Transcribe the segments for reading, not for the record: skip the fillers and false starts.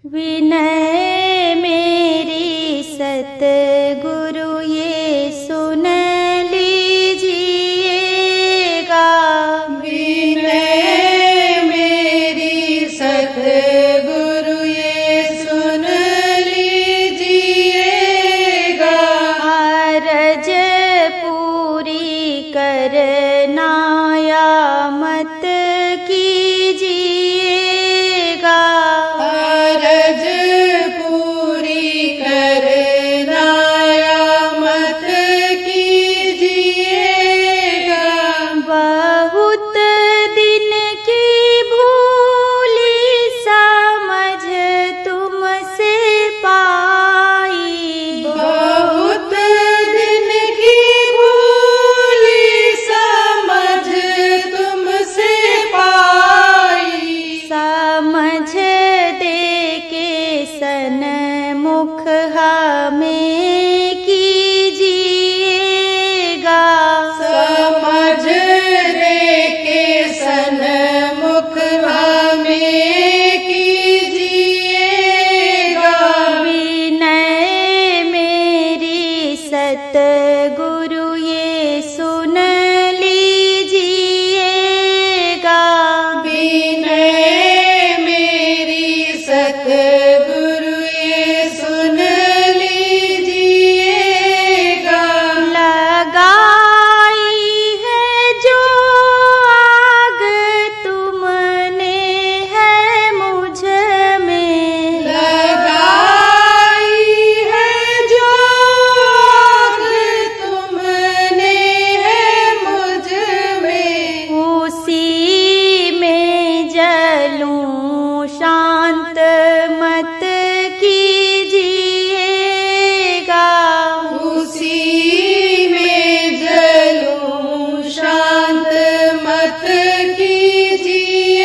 विनय मेरी सतगुरु ये सुन लीजिएगा। विनय मेरी सतगुरु ये सुन लीजिएगा। अरज पूरी करना या मत कीजिएगा। अरज पूरी करना या मत कीजिएगा। बहुत दिन की भूली समझ तुमसे पाई। बहुत दिन की भूली समझ तुमसे पाई। समझ दे के सन्मुख हमें कीजिएगा। समझ रे के सन्मुख हमें कीजिएगा। विनय मेरी सतगुरु ये सुन लीजिएगा। विनय मेरी सतगुरु ये सुन लीजिएगा। लगाई है जो आग तुमने है मुझ में। लगाई है जो आग तुमने है मुझ में। उसी में जलूं शांत मत कीजिएगा। उसी में जलूं शांत मत कीजिएगा।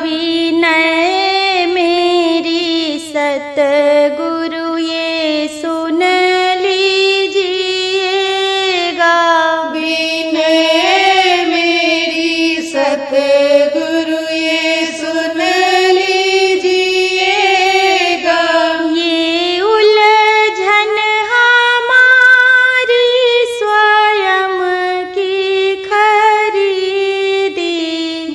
विनय मेरी सतगुरु ये सुन लीजिएगा। विनय मेरी सतगुरु ये सुन लीजिएगा। ये उलझन हमारी स्वयं की खरीदी।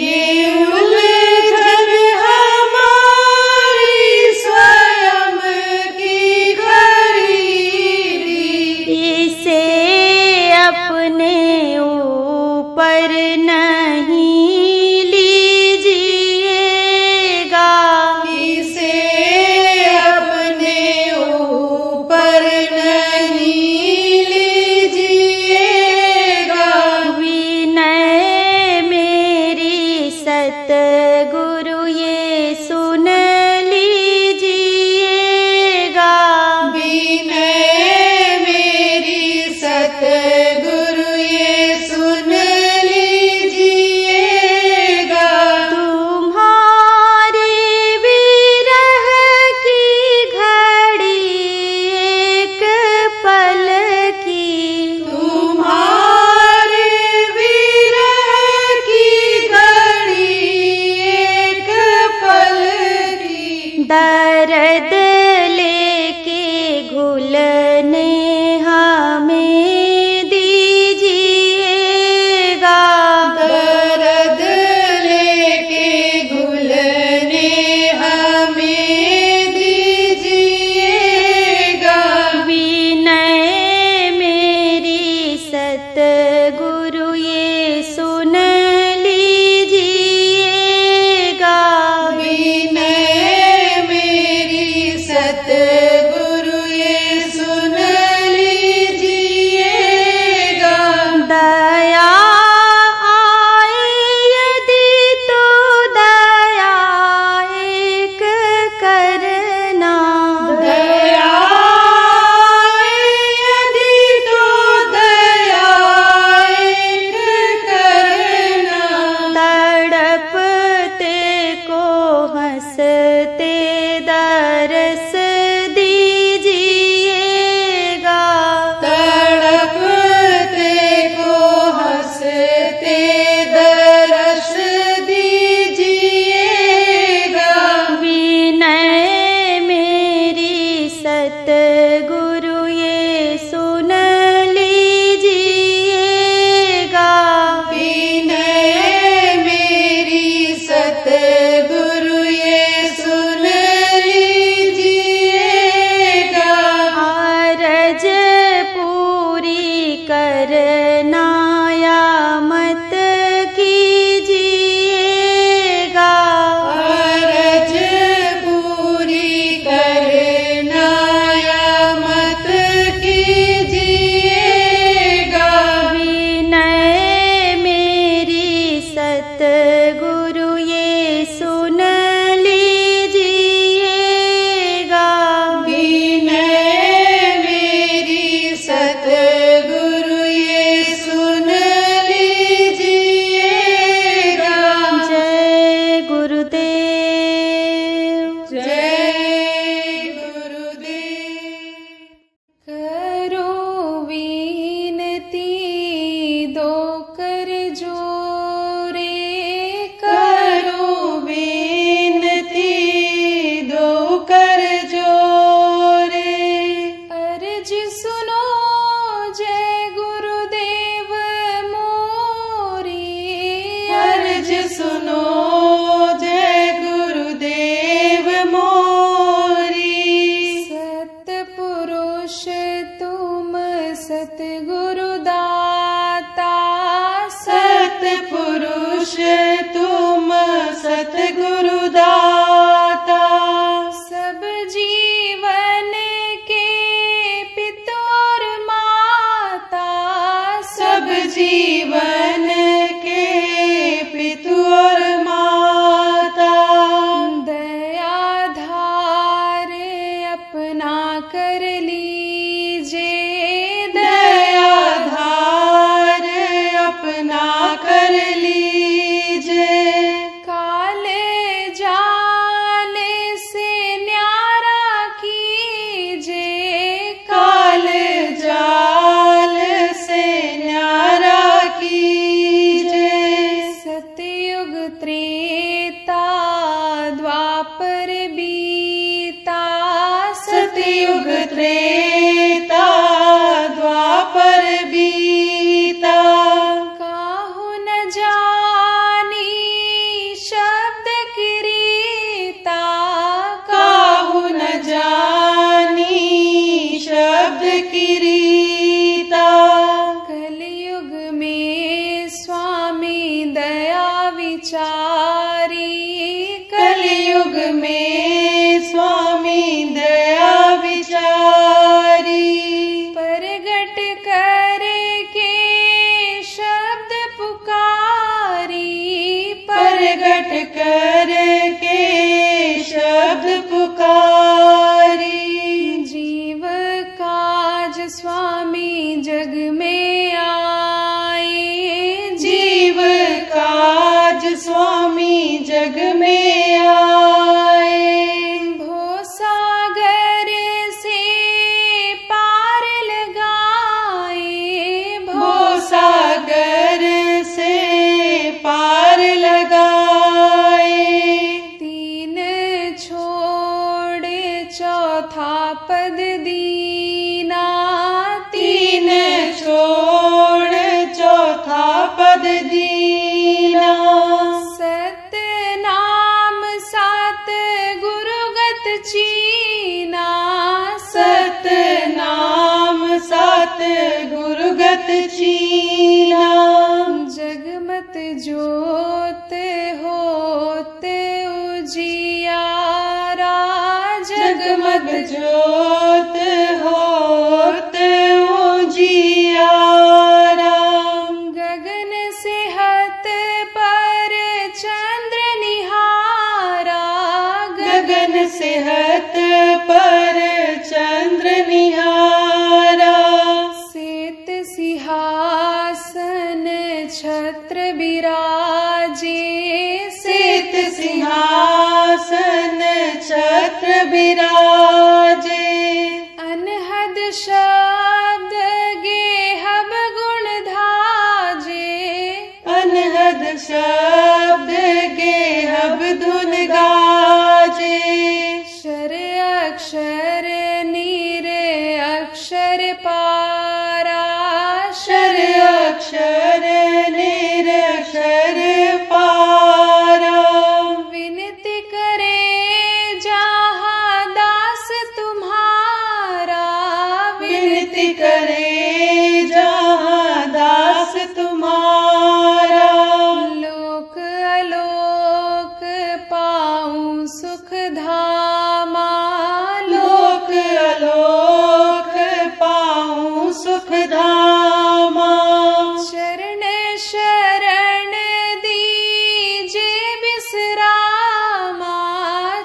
ये उलझन हमारी स्वयं की खरीदी। इसे अपने ऊपर नहीं लीजिएगा। इसे अपने ऊपर नहीं लीजिएगा। विनय मेरी सतगुरु ये सुन लीजिएगा। विनय मेरी सतगुरु ये सुन लीजिएगा। तुम्हारे विरह की घड़ी एक पल की। तुम्हारे विरह की घड़ी एक पल की। दर्द लेके घुलने हमें दीजिएगा। दर्द लेके घुलने हमें दीजिएगा। विनय मेरी सतगुरु ये सुन लीजिएगा। विनय मेरी सतगुरु ये सुन लीजिएगा। दया आए यदि तो दया एक करना। दया यदि तो दया एक करना। तड़पते को हंसते दरस दीजिएगा। तड़पते को हंसते दरस दीजिएगा। सतगुरु दाता सतपुरुष तुम सतगुरु दाता, सब जीवन के पिता और माता, सब जीवन के पितु और माता, दया धार अपना कर लीजे, दया धार अपना कर लीजे, काल जाल से न्यारा कीजे, काल जाल से न्यारा कीजे, सतयुग त्रेता द्वापर बीता, सतयुग त्रेता द्वापर बीता, काहु न जानी शब्द किरीता, काहु न जानी शब्द किरीता, कलयुग में स्वामी दया विचारी, कलयुग में स्वामी दया विचारी, प्रगट करके शब्द पुकारी, प्रगट करके शब्द पुकारी, जीव काज स्वामी जग में आए, जीव काज स्वामी जग में आए, भो सागर से पार लगाए, भो सागर से पार लगाए, तीन छोड़ चौथा पद दीना, तीन छोड़ चौथा पद दीना, सत नाम सात गुरुगत चीना, सत नाम सात गुरुगत चीना, जगमत ज्योत होत उजियारा, जगमग ज्योत होत उजियारा, गगन से हत पर चंद्र निहारा, गगन से हत पर चंद्र निहारा, श्वेत सिंहासन छत्र विराजे, श्वेत सिंहासन छत्र विराजे, अनहद शब्द गेहब गुण धाजे, अनहद शब्द गेहब धुन गाजे, शर अक्षर नीर अक्षर पारा, शर अक्षर निरक्षर पारा, विनती करे जहाँ दास तुम्हारा, विनती करे जहाँ दास तुम्हारा, लोक अलोक पाऊं सुख धामा, लोक अलोक पाऊं सुख धामा, चरण शरण दीजे विश्रामा,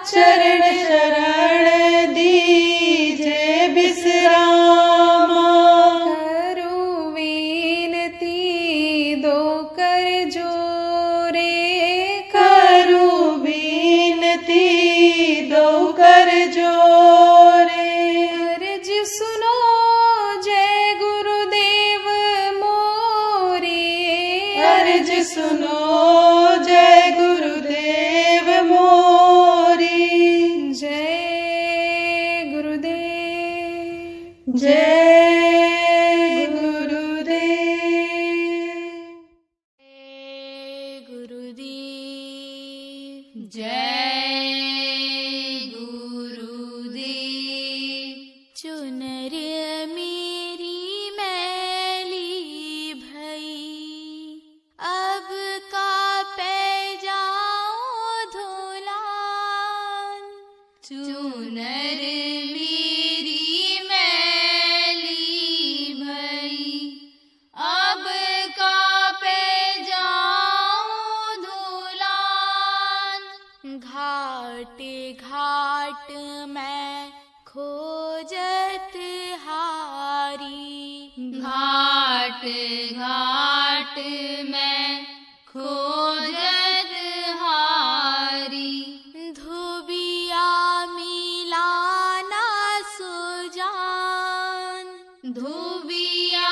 चरण शरण दीजे विश्रामा, करूं विनती दो कर जोरे, करूं विनती दो चूनर मेरी मैली भई, अब कापे जाऊं धुलान। घाट घाट मैं खोजत हारी, घाट घाट मैं खोजत हारी। धोबिया मिलाना सुजान, धोबिया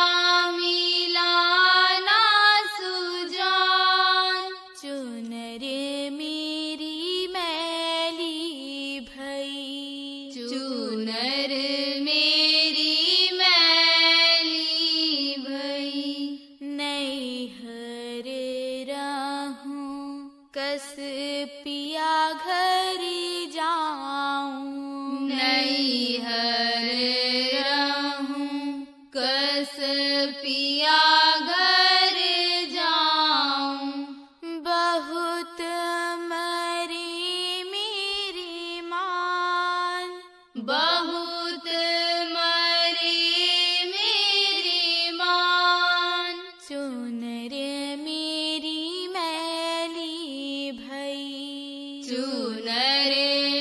मिलाना सुजान। चुनर मेरी मैली भई, चुनर मेरी मैली भई। नैहर रहूं कस पिया घर जाऊं, नैहर रहूं कस पिया घर जाऊं। बहुत मरे मेरी मान, बहुत मरे मेरी मान। चुनर मेरी मैली भई, चुनर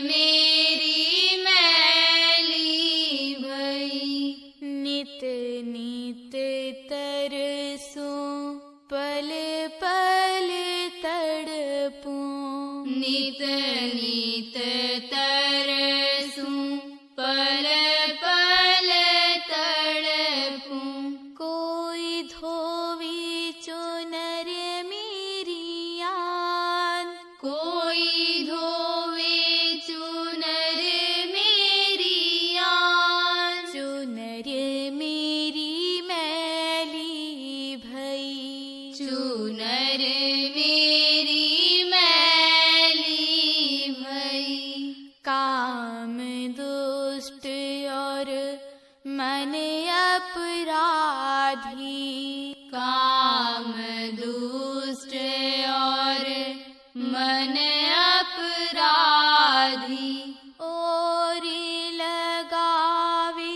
मेरी मैली भई। नित नित तरसूं पल पल तड़पूं, नित नित तरसूं पल पल तड़पूं। कोई धोवी चुनर मेरी आन, कोई धोवे चुनर मेरी आन। चुनर मेरी मैली भई, चुनर मेरी मैली भई। काम दुष्ट और मन अपराधी, काम दुष्ट और मन अपराधी। और लगावे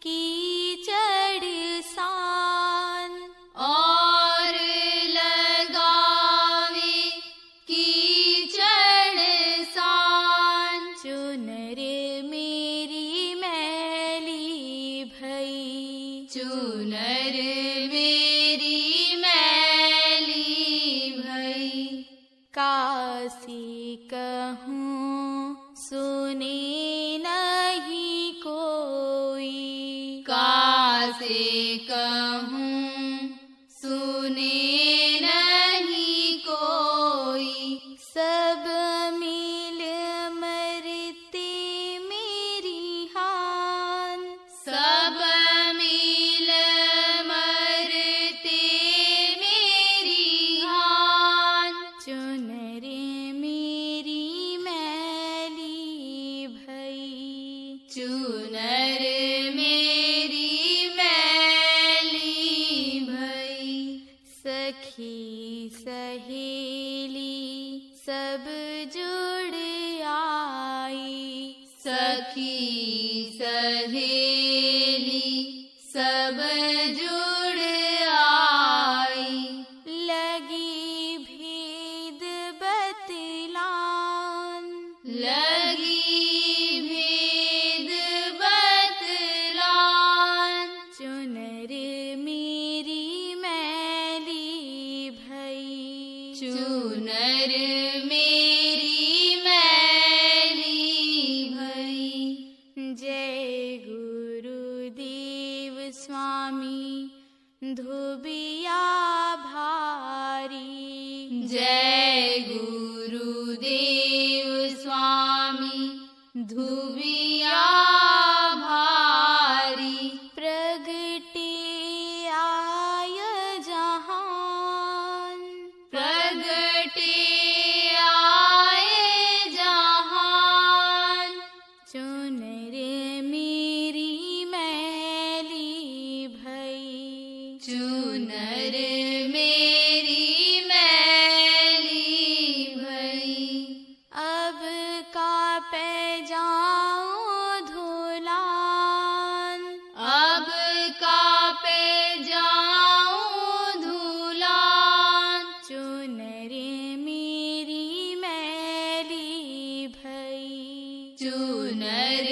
कीचड़ सान, और लगावे कीचड़ सान। चुनर मेरी मैली भई, चुनर मेरी मैली भई। कासी कहूँ सुने नहीं कोई, कासे कहूँ सुने नहीं कोई। सब मिल मरते मेरी हान, सब मिल मरते मेरी हान। चुनर मेरी मैली भई, चुनर मेरी मैली भई। सखी सहेली सब जुड़ आई, सखी सहेली सब जुड़ आई। लगी भेद बतलान, लगी भेद बतलान। चुनर मेरी मैली भई, चुनर मेरी मैली भई। जय गुरुदेव स्वामी धोबिया भारी, जय गुरुदेव स्वामी धोबिया भारी। प्रगटे आय जहान, प्रगटे आय जहान। चुनर मेरी मैली भई, चुनर मेरी मैली भई। अब कापे जाऊं धूलान, अब कापे जाऊं धूलान, चुनरी मेरी मैली भई, चुनर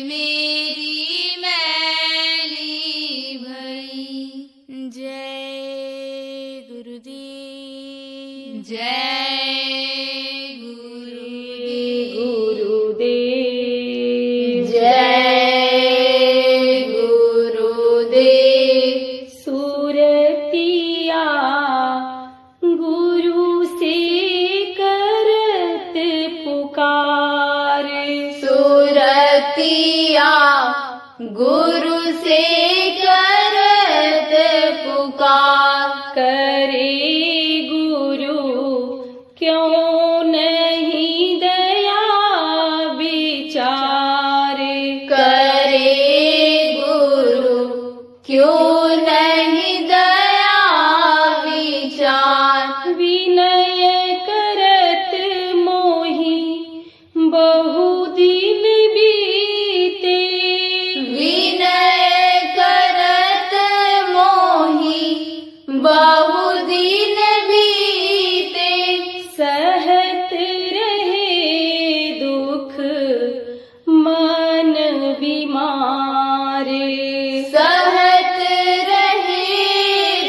मेरी मैली भई। जय गुरुदेव, जय गुरुदेव, जय गुरुदेव। सुरतिया गुरु से करत पुकार, सुरतिया गुरु से करत पुकार, करे गुरु क्यों नहीं दया विचार, करे गुरु क्यों नहीं दया विचार, विनय करत मोहि बहुदिन बीते, विनय करत मोहि बहुदिन बीते, सहत रहे दुख मन बीमारे, सहत रहे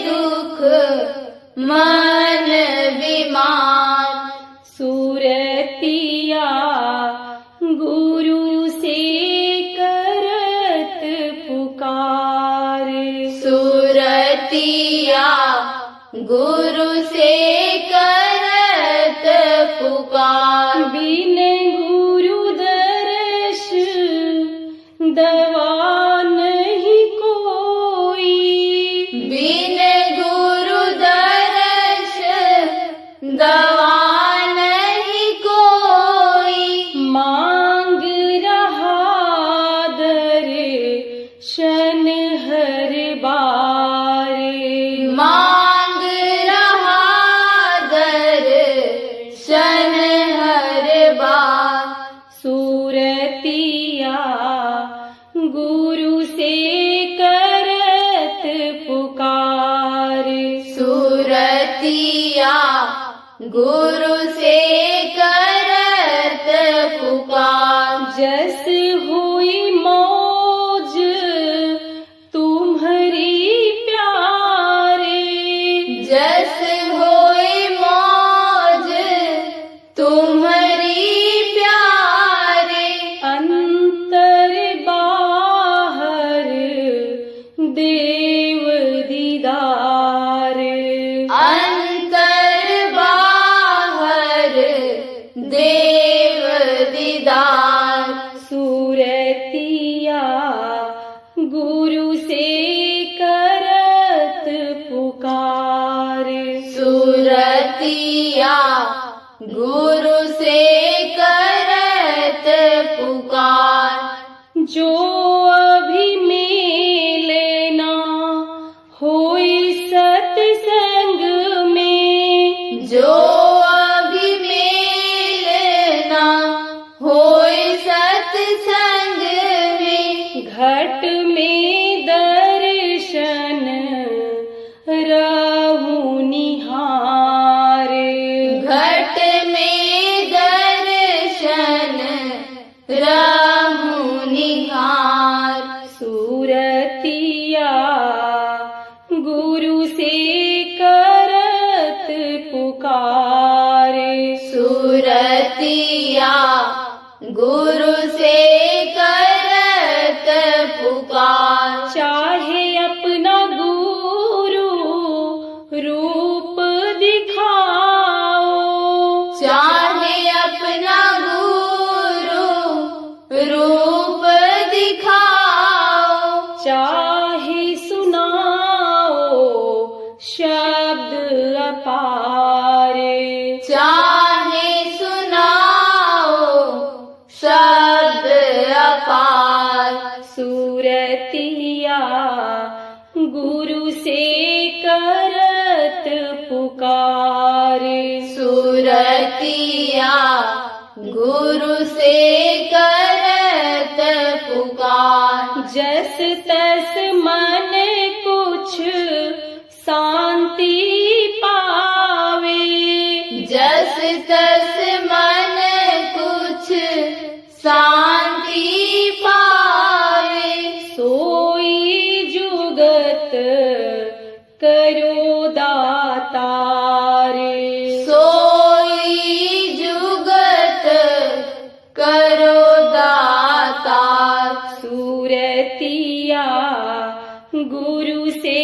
दुख मन बीमार, सुरतिया गुरु से करत पुकार, सुरतिया गुरु से करत पुकार, बिन गुरु दर्श दवा नहीं कोई, बिन गुरु दर्श दवा नहीं कोई, मांग रहा दर्शन हर बार, मांग रहा दर्शन हर बार, सुरतिया गुरु से करत पुकार, सुरतिया गुरु से करत पुकार, जस हुई मौज तुम्हारी प्यारे, जस होई मौज तुम्हारी प्यारे, अंतर बाहर देव दीदार, अंतर बाहर देव दीदार, सुरतिया गुरु से करत पुकार, सुरतिया गुरु से करत पुकार, जो अभी मिलना होई सत्संग में, जो अभी मिलना होए सत्संग में, घट में दर्शन रहूं निहार, घट में दर्शन रहूं निहार, सुरतिया गुरु से करत पुकार, सुरतिया गुरु से करत पुकार, चाहे अपना गुरु रूप दिखाओ, चाहे अपना गुरु रूप दिखाओ, चाहे सुनाओ शब्द अपार, चाहे सुनाओ शब्द अपार, सुरतिया गुरु से करत पुकार, सुरतिया गुरु से कर पुकार। जस तस मन कुछ शांति पावे, जस तस मन कुछ शांति पावे। सोई जुगत करो दातार, सोई जुगत करो दातार। सूरतिया गुरु से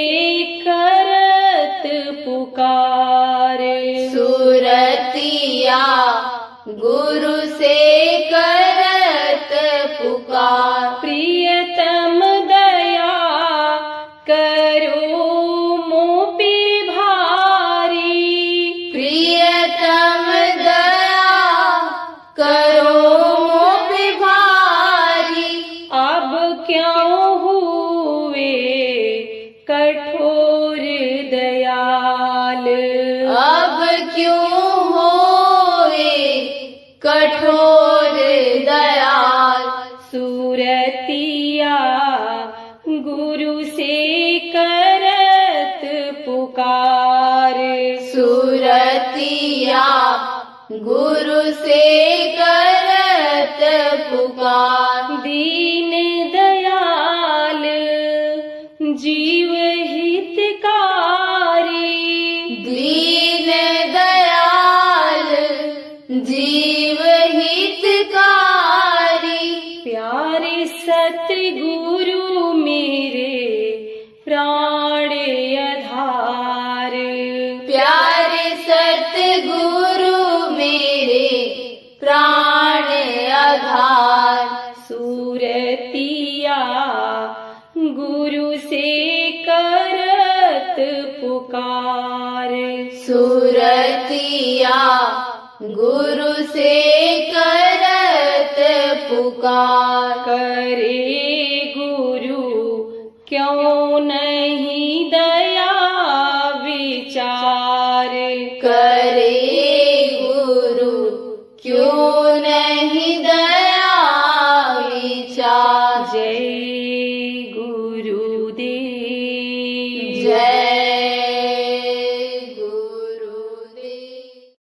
करत पुकार, सूरतिया गुरु से करत पुकार। प्रियतम दया करो मोह पे भारी, प्रियतम दया करो मोह पे भारी। अब क्यों हुए कठोर दयाल, अब क्यों होए कठोर दयाल। सूरतिया गुरु से करत पुकार, सूरतिया गुरु से करत पुकार। दीन दयाल जीव हितकारी, दीन दयाल जीव हितकारी। प्यारे सतगुरु मेरे प्राण आधार, प्यारे सतगुरु मेरे प्राण आधार। सूरतिया गुरु से करत पुकार, सूरतिया गुरु से करत पुकार। करे गुरु क्यों नहीं दया विचार, करे गुरु क्यों नहीं दया विचार। जय गुरुदेव।